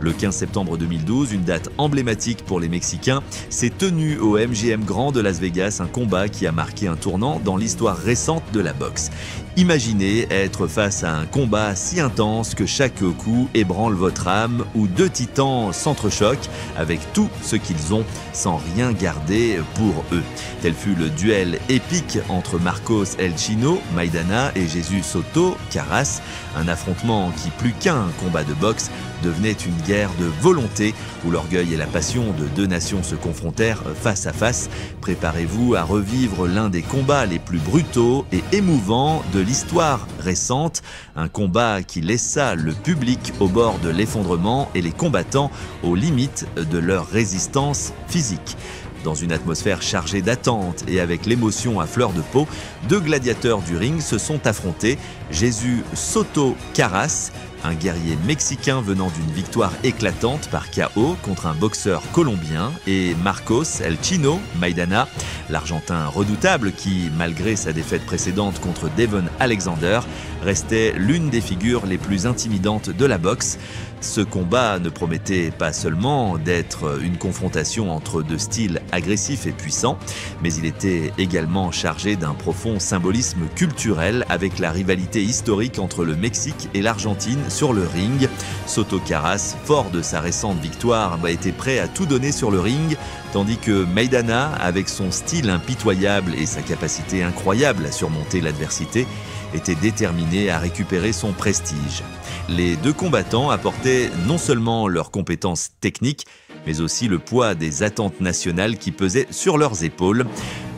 Le 15 septembre 2012, une date emblématique pour les Mexicains, s'est tenu au MGM Grand de Las Vegas un combat qui a marqué un tournant dans l'histoire récente de la boxe. Imaginez être face à un combat si intense que chaque coup ébranle votre âme, où deux titans s'entrechoquent avec tout ce qu'ils ont sans rien garder pour eux. Tel fut le duel épique entre Marcos El Chino Maidana et Jesus Soto Karass, un affrontement qui, plus qu'un combat de boxe, devenait une guerre de volonté où l'orgueil et la passion de deux nations se confrontèrent face à face. Préparez-vous à revivre l'un des combats les plus brutaux et émouvants de l'histoire récente, un combat qui laissa le public au bord de l'effondrement et les combattants aux limites de leur résistance physique. Dans une atmosphère chargée d'attente et avec l'émotion à fleur de peau, deux gladiateurs du ring se sont affrontés. Jesus Soto Karass, un guerrier mexicain venant d'une victoire éclatante par KO contre un boxeur colombien, et Marcos El Chino Maidana, l'Argentin redoutable qui, malgré sa défaite précédente contre Devon Alexander, restait l'une des figures les plus intimidantes de la boxe. Ce combat ne promettait pas seulement d'être une confrontation entre deux styles agressifs et puissants, mais il était également chargé d'un profond symbolisme culturel avec la rivalité historique entre le Mexique et l'Argentine sur le ring. Soto Karass, fort de sa récente victoire, était prêt à tout donner sur le ring, tandis que Maidana, avec son style impitoyable et sa capacité incroyable à surmonter l'adversité, était déterminé à récupérer son prestige. Les deux combattants apportaient non seulement leurs compétences techniques, mais aussi le poids des attentes nationales qui pesaient sur leurs épaules.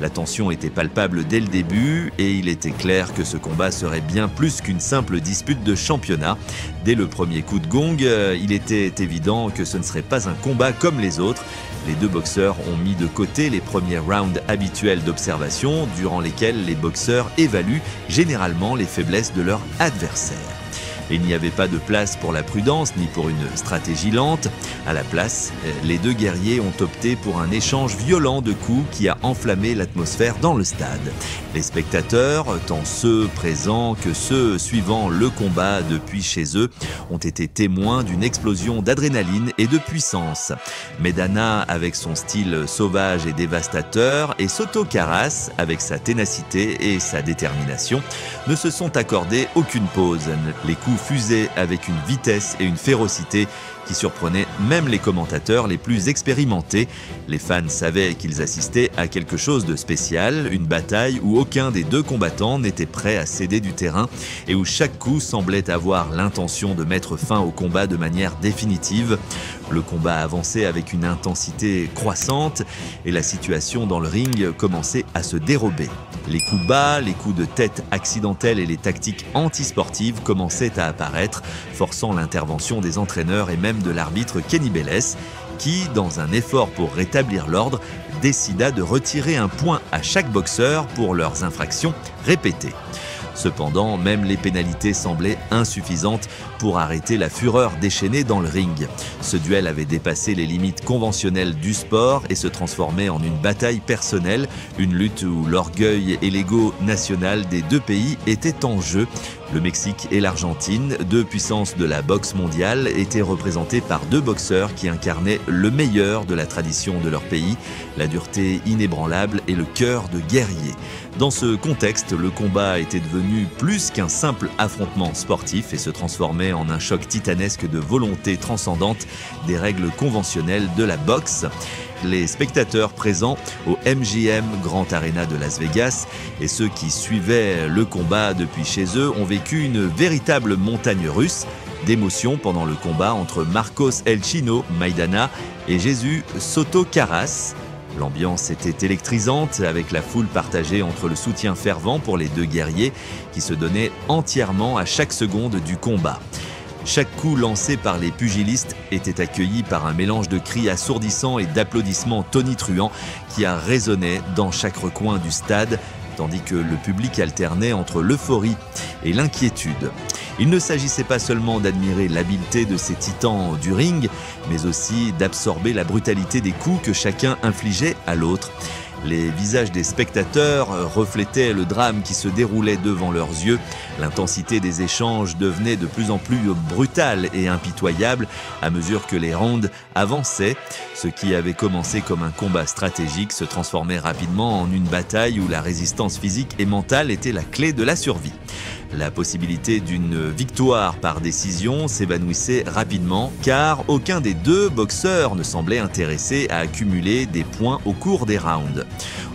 La tension était palpable dès le début et il était clair que ce combat serait bien plus qu'une simple dispute de championnat. Dès le premier coup de gong, il était évident que ce ne serait pas un combat comme les autres. Les deux boxeurs ont mis de côté les premiers rounds habituels d'observation durant lesquels les boxeurs évaluent généralement les faiblesses de leur adversaire. Il n'y avait pas de place pour la prudence ni pour une stratégie lente. À la place, les deux guerriers ont opté pour un échange violent de coups qui a enflammé l'atmosphère dans le stade. Les spectateurs, tant ceux présents que ceux suivant le combat depuis chez eux, ont été témoins d'une explosion d'adrénaline et de puissance. Maidana, avec son style sauvage et dévastateur, et Soto Karass, avec sa ténacité et sa détermination, ne se sont accordés aucune pause. Les coups fusaient avec une vitesse et une férocité qui surprenaient même les commentateurs les plus expérimentés. Les fans savaient qu'ils assistaient à quelque chose de spécial, une bataille où aucun des deux combattants n'était prêt à céder du terrain et où chaque coup semblait avoir l'intention de mettre fin au combat de manière définitive. Le combat avançait avec une intensité croissante et la situation dans le ring commençait à se dérober. Les coups bas, les coups de tête accidentels et les tactiques antisportives commençaient à apparaître, forçant l'intervention des entraîneurs et même de l'arbitre Kenny Bellès, qui, dans un effort pour rétablir l'ordre, décida de retirer un point à chaque boxeur pour leurs infractions répétées. Cependant, même les pénalités semblaient insuffisantes pour arrêter la fureur déchaînée dans le ring. Ce duel avait dépassé les limites conventionnelles du sport et se transformait en une bataille personnelle, une lutte où l'orgueil et l'ego national des deux pays étaient en jeu. Le Mexique et l'Argentine, deux puissances de la boxe mondiale, étaient représentés par deux boxeurs qui incarnaient le meilleur de la tradition de leur pays, la dureté inébranlable et le cœur de guerrier. Dans ce contexte, le combat était devenu plus qu'un simple affrontement sportif et se transformait en un choc titanesque de volonté transcendante des règles conventionnelles de la boxe. Les spectateurs présents au MGM Grand Arena de Las Vegas et ceux qui suivaient le combat depuis chez eux ont vécu une véritable montagne russe d'émotions pendant le combat entre Marcos El Chino Maidana et Jesus Soto Karass. L'ambiance était électrisante avec la foule partagée entre le soutien fervent pour les deux guerriers qui se donnaient entièrement à chaque seconde du combat. Chaque coup lancé par les pugilistes était accueilli par un mélange de cris assourdissants et d'applaudissements tonitruants qui a résonné dans chaque recoin du stade, tandis que le public alternait entre l'euphorie et l'inquiétude. Il ne s'agissait pas seulement d'admirer l'habileté de ces titans du ring, mais aussi d'absorber la brutalité des coups que chacun infligeait à l'autre. Les visages des spectateurs reflétaient le drame qui se déroulait devant leurs yeux. L'intensité des échanges devenait de plus en plus brutale et impitoyable à mesure que les rounds avançaient. Ce qui avait commencé comme un combat stratégique se transformait rapidement en une bataille où la résistance physique et mentale était la clé de la survie. La possibilité d'une victoire par décision s'évanouissait rapidement car aucun des deux boxeurs ne semblait intéressé à accumuler des points au cours des rounds.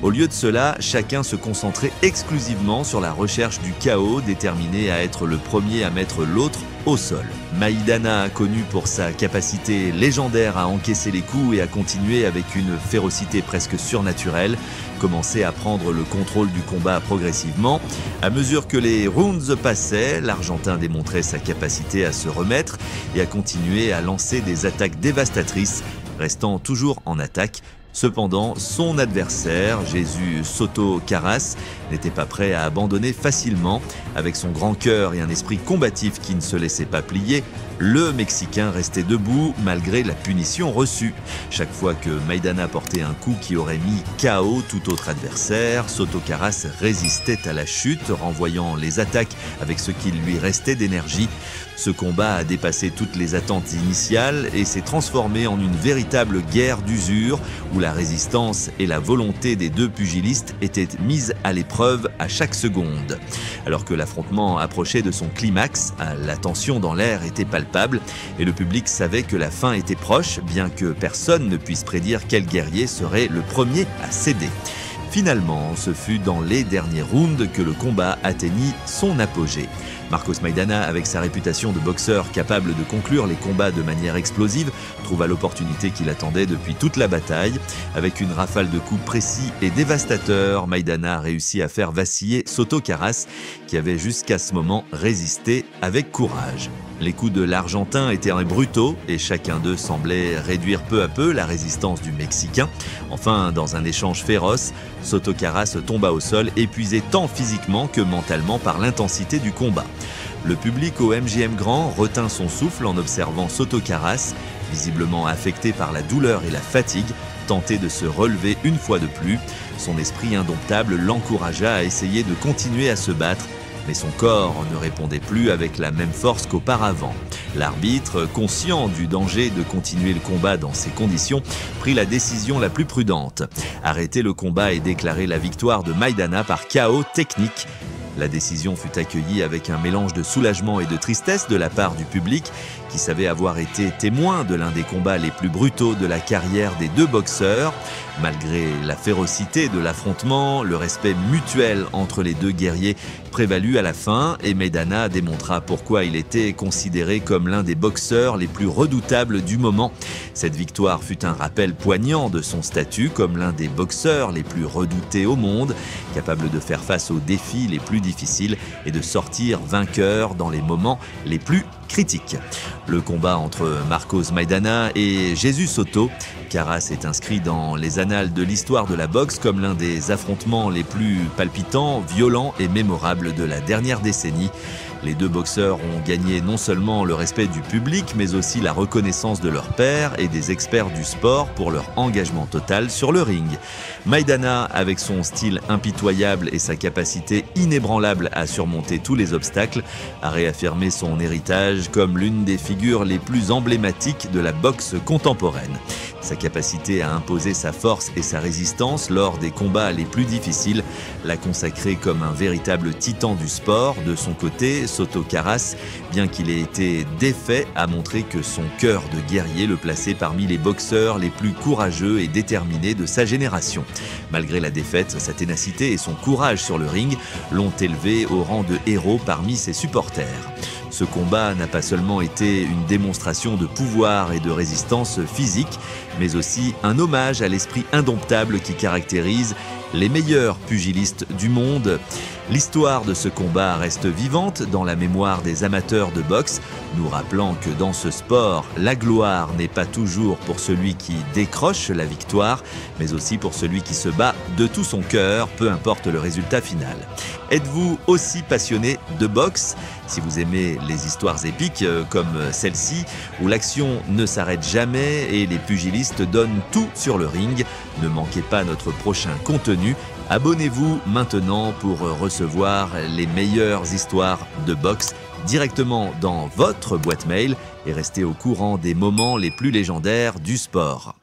Au lieu de cela, chacun se concentrait exclusivement sur la recherche du chaos, déterminé à être le premier à mettre l'autre au sol. Maidana, connu pour sa capacité légendaire à encaisser les coups et à continuer avec une férocité presque surnaturelle, commençait à prendre le contrôle du combat progressivement. À mesure que les rounds passaient, l'Argentin démontrait sa capacité à se remettre et à continuer à lancer des attaques dévastatrices, restant toujours en attaque. Cependant, son adversaire, Jesús Soto Karass, n'était pas prêt à abandonner facilement. Avec son grand cœur et un esprit combatif qui ne se laissait pas plier, le Mexicain restait debout malgré la punition reçue. Chaque fois que Maidana portait un coup qui aurait mis KO tout autre adversaire, Soto Karass résistait à la chute, renvoyant les attaques avec ce qu'il lui restait d'énergie. Ce combat a dépassé toutes les attentes initiales et s'est transformé en une véritable guerre d'usure où la résistance et la volonté des deux pugilistes étaient mises à l'épreuve à chaque seconde. Alors que l'affrontement approchait de son climax, la tension dans l'air était palpable et le public savait que la fin était proche, bien que personne ne puisse prédire quel guerrier serait le premier à céder. Finalement, ce fut dans les derniers rounds que le combat atteignit son apogée. Marcos Maidana, avec sa réputation de boxeur capable de conclure les combats de manière explosive, trouva l'opportunité qu'il attendait depuis toute la bataille. Avec une rafale de coups précis et dévastateurs, Maidana a réussi à faire vaciller Soto Karass, qui avait jusqu'à ce moment résisté avec courage. Les coups de l'Argentin étaient brutaux et chacun d'eux semblait réduire peu à peu la résistance du Mexicain. Enfin, dans un échange féroce, Soto Karass tomba au sol, épuisé tant physiquement que mentalement par l'intensité du combat. Le public au MGM Grand retint son souffle en observant Soto Karass, visiblement affecté par la douleur et la fatigue, tenter de se relever une fois de plus. Son esprit indomptable l'encouragea à essayer de continuer à se battre, mais son corps ne répondait plus avec la même force qu'auparavant. L'arbitre, conscient du danger de continuer le combat dans ces conditions, prit la décision la plus prudente: arrêter le combat et déclarer la victoire de Maidana par KO technique. La décision fut accueillie avec un mélange de soulagement et de tristesse de la part du public, qui savait avoir été témoin de l'un des combats les plus brutaux de la carrière des deux boxeurs. Malgré la férocité de l'affrontement, le respect mutuel entre les deux guerriers prévalut à la fin et Maidana démontra pourquoi il était considéré comme l'un des boxeurs les plus redoutables du moment. Cette victoire fut un rappel poignant de son statut comme l'un des boxeurs les plus redoutés au monde, capable de faire face aux défis les plus difficiles et de sortir vainqueur dans les moments les plus critiques. Le combat entre Marcos Maidana et Jesús Soto Karass est inscrit dans les annales de l'histoire de la boxe comme l'un des affrontements les plus palpitants, violents et mémorables de la dernière décennie. Les deux boxeurs ont gagné non seulement le respect du public, mais aussi la reconnaissance de leurs pairs et des experts du sport pour leur engagement total sur le ring. Maidana, avec son style impitoyable et sa capacité inébranlable à surmonter tous les obstacles, a réaffirmé son héritage comme l'une des figures les plus emblématiques de la boxe contemporaine. Sa capacité à imposer sa force et sa résistance lors des combats les plus difficiles l'a consacré comme un véritable titan du sport. De son côté, Soto Karass, bien qu'il ait été défait, a montré que son cœur de guerrier le plaçait parmi les boxeurs les plus courageux et déterminés de sa génération. Malgré la défaite, sa ténacité et son courage sur le ring l'ont élevé au rang de héros parmi ses supporters. Ce combat n'a pas seulement été une démonstration de pouvoir et de résistance physique, mais aussi un hommage à l'esprit indomptable qui caractérise les meilleurs pugilistes du monde. L'histoire de ce combat reste vivante dans la mémoire des amateurs de boxe, nous rappelant que dans ce sport, la gloire n'est pas toujours pour celui qui décroche la victoire, mais aussi pour celui qui se bat de tout son cœur, peu importe le résultat final. Êtes-vous aussi passionné de boxe? Si vous aimez les histoires épiques comme celle-ci, où l'action ne s'arrête jamais et les pugilistes donnent tout sur le ring, ne manquez pas notre prochain contenu. Abonnez-vous maintenant pour recevoir les meilleures histoires de boxe directement dans votre boîte mail et restez au courant des moments les plus légendaires du sport.